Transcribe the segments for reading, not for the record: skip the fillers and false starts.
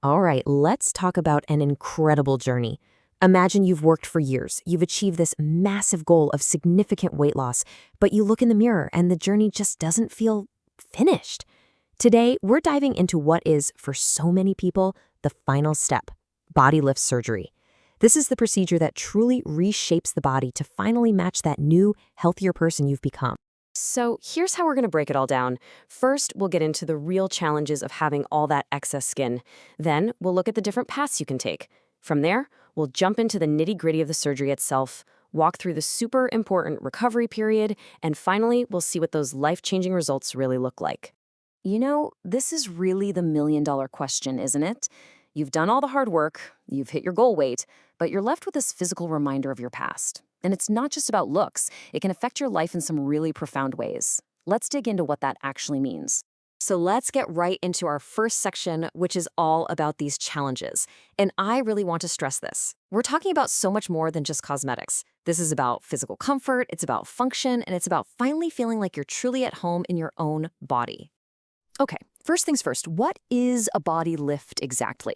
All right, let's talk about an incredible journey. Imagine you've worked for years, you've achieved this massive goal of significant weight loss, but you look in the mirror and the journey just doesn't feel finished. Today, we're diving into what is, for so many people, the final step: body lift surgery. This is the procedure that truly reshapes the body to finally match that new, healthier person you've become. So here's how we're going to break it all down. First, we'll get into the real challenges of having all that excess skin. Then, we'll look at the different paths you can take. From there, we'll jump into the nitty-gritty of the surgery itself, walk through the super important recovery period, and finally, we'll see what those life-changing results really look like. This is really the million-dollar question, isn't it? You've done all the hard work, you've hit your goal weight, but you're left with this physical reminder of your past. And it's not just about looks, it can affect your life in some really profound ways. Let's dig into what that actually means. So let's get right into our first section, which is all about these challenges. And I really want to stress this. We're talking about so much more than just cosmetics. This is about physical comfort, it's about function, and it's about finally feeling like you're truly at home in your own body. Okay, first things first, what is a body lift exactly?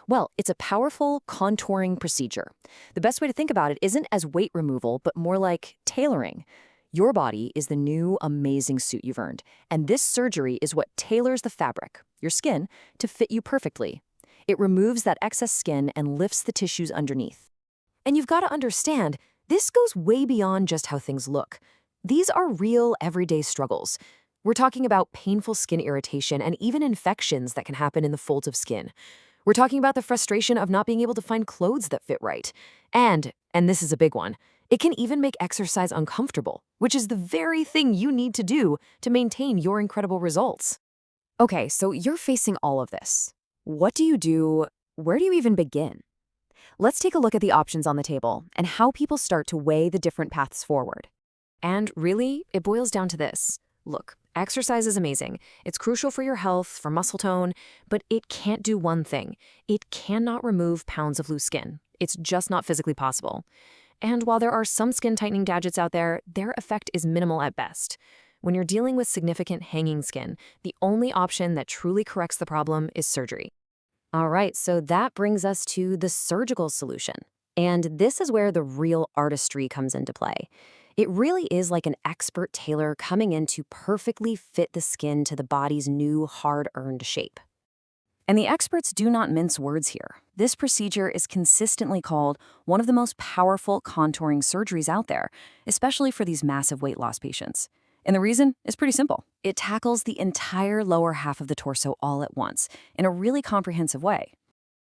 Well, it's a powerful contouring procedure. The best way to think about it isn't as weight removal, but more like tailoring. Your body is the new amazing suit you've earned, and this surgery is what tailors the fabric, your skin, to fit you perfectly. It removes that excess skin and lifts the tissues underneath. And you've got to understand, this goes way beyond just how things look. These are real, everyday struggles. We're talking about painful skin irritation and even infections that can happen in the folds of skin. We're talking about the frustration of not being able to find clothes that fit right. And this is a big one, it can even make exercise uncomfortable, which is the very thing you need to do to maintain your incredible results. Okay, so you're facing all of this. What do you do? Where do you even begin? Let's take a look at the options on the table and how people start to weigh the different paths forward. And really, it boils down to this. Look, exercise is amazing. It's crucial for your health, for muscle tone, but it can't do one thing. It cannot remove pounds of loose skin. It's just not physically possible. And while there are some skin tightening gadgets out there, their effect is minimal at best. When you're dealing with significant hanging skin, the only option that truly corrects the problem is surgery. All right, so that brings us to the surgical solution. And this is where the real artistry comes into play. It really is like an expert tailor coming in to perfectly fit the skin to the body's new, hard-earned shape. And the experts do not mince words here. This procedure is consistently called one of the most powerful contouring surgeries out there, especially for these massive weight loss patients. And the reason is pretty simple. It tackles the entire lower half of the torso all at once, in a really comprehensive way.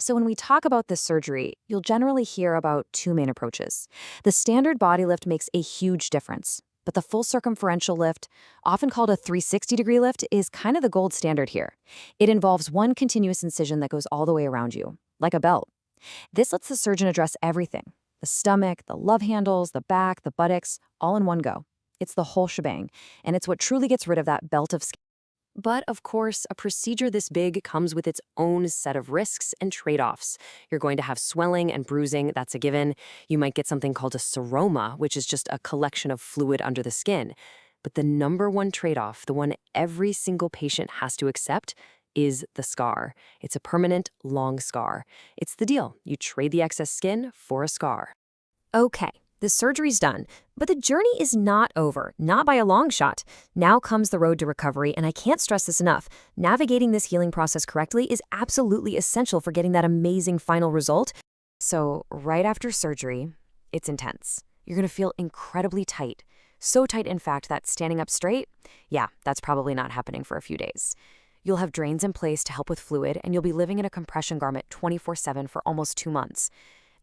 So when we talk about this surgery, you'll generally hear about two main approaches. The standard body lift makes a huge difference, but the full circumferential lift, often called a 360-degree lift, is kind of the gold standard here. It involves one continuous incision that goes all the way around you, like a belt. This lets the surgeon address everything: the stomach, the love handles, the back, the buttocks, all in one go. It's the whole shebang, and it's what truly gets rid of that belt of skin. But of course, a procedure this big comes with its own set of risks and trade-offs. You're going to have swelling and bruising, that's a given. You might get something called a seroma, which is just a collection of fluid under the skin. But the number one trade-off, the one every single patient has to accept, is the scar. It's a permanent, long scar. It's the deal. You trade the excess skin for a scar. Okay. The surgery's done, but the journey is not over, not by a long shot. Now comes the road to recovery, and I can't stress this enough. Navigating this healing process correctly is absolutely essential for getting that amazing final result. So right after surgery, it's intense. You're going to feel incredibly tight. So tight, in fact, that standing up straight, yeah, that's probably not happening for a few days. You'll have drains in place to help with fluid, and you'll be living in a compression garment 24/7 for almost 2 months.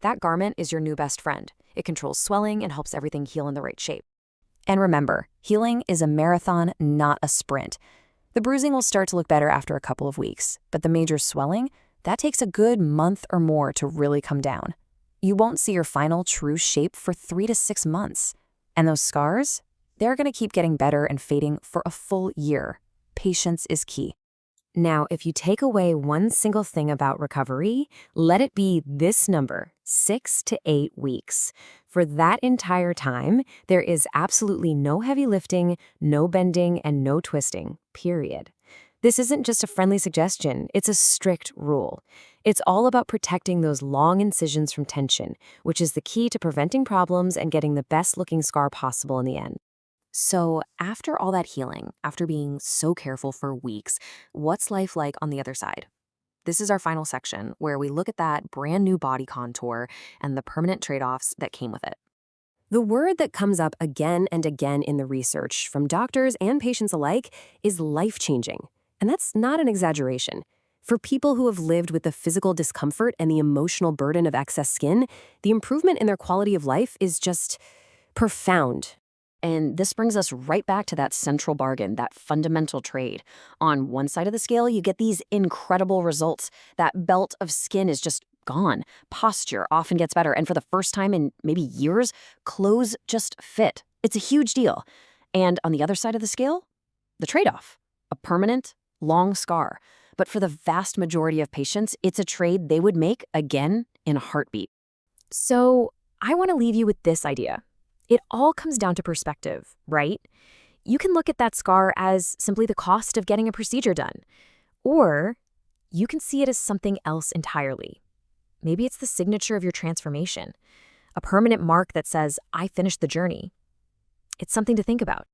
That garment is your new best friend. It controls swelling and helps everything heal in the right shape. And remember, healing is a marathon, not a sprint. The bruising will start to look better after a couple of weeks, but the major swelling, that takes a good month or more to really come down. You won't see your final true shape for 3 to 6 months. And those scars, they're going to keep getting better and fading for a full year. Patience is key. Now, if you take away one single thing about recovery, let it be this number: 6 to 8 weeks. For that entire time, there is absolutely no heavy lifting, no bending, and no twisting, period. This isn't just a friendly suggestion, it's a strict rule. It's all about protecting those long incisions from tension, which is the key to preventing problems and getting the best looking scar possible in the end. So, after all that healing, after being so careful for weeks, what's life like on the other side? This is our final section where we look at that brand new body contour and the permanent trade offs that came with it. The word that comes up again and again in the research from doctors and patients alike is life-changing. And that's not an exaggeration. For people who have lived with the physical discomfort and the emotional burden of excess skin, the improvement in their quality of life is just profound. And this brings us right back to that central bargain, that fundamental trade. On one side of the scale, you get these incredible results. That belt of skin is just gone. Posture often gets better. And for the first time in maybe years, clothes just fit. It's a huge deal. And on the other side of the scale, the trade-off, a permanent, long scar. But for the vast majority of patients, it's a trade they would make again in a heartbeat. So I want to leave you with this idea. It all comes down to perspective, right? You can look at that scar as simply the cost of getting a procedure done. Or you can see it as something else entirely. Maybe it's the signature of your transformation, a permanent mark that says, I finished the journey. It's something to think about.